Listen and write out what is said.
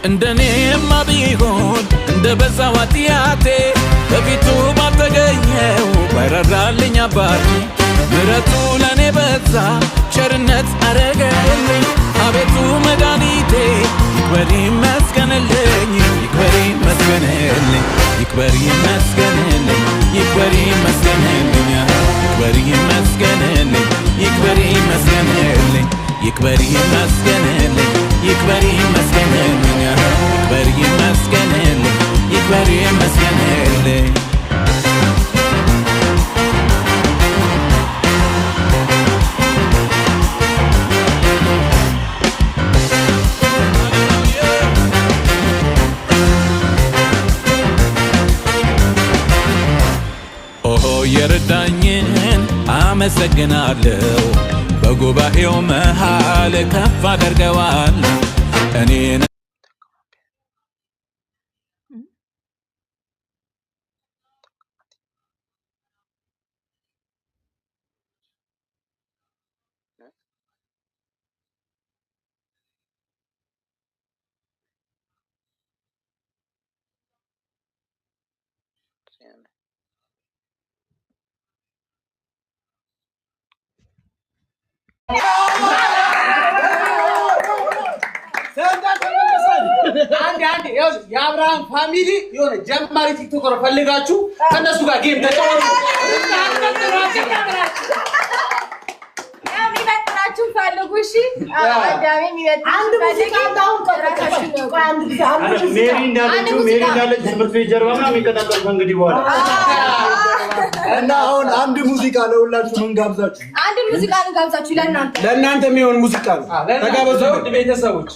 እንደኔማ ቢሆን እንደ በዛው ኃጢአቴ በፊቱ ባልተገኘው ባይራራልኝ አባቴ ምሕረቱ ለኔ በዛ ቸርነት አረገልኝ አቤቱ መድኃኒቴ ይክበር ይመስገንልኝ ይክበር ይመስገንልኝ ይክበር ይመስገንልኝ ይክበር ይመስገንልኝ ይክበር ይመስገንልኝ ይክበር ይመስገንልኝ ይክበር ይመስገንልኝ ይክበር ይመስገንልኝ ይክበር ይመስገንልኝ ይክበር ይመስገንልኝ የረዳኝን አመሰግናለሁ በጉባኤው መሃል ከፍ አደርገዋለሁ እኔን አንድ የአብርሃም ፋሚሊ የሆነ ጀማሪ ቲክቶከር ፈልጋችሁ ከነሱ ጋር ጌም ተጫወቱ። የሚበጥራችሁ ፈልጉ። እሺ አዳሜ የሚበጥራችሁ አንድ ሙዚቃ እንዳሁን ሜሪ እንዳለች ትምህርት ቤት ጀርባ ምናምን ይቀጣጠል እንግዲህ በኋላ እና አሁን አንድ ሙዚቃ ለሁላችሁ ምን ጋብዛችሁ? አንድ ሙዚቃ እንጋብዛችሁ ለእናንተ የሚሆን ሙዚቃ ነው። ተጋበዙ ቤተሰቦች።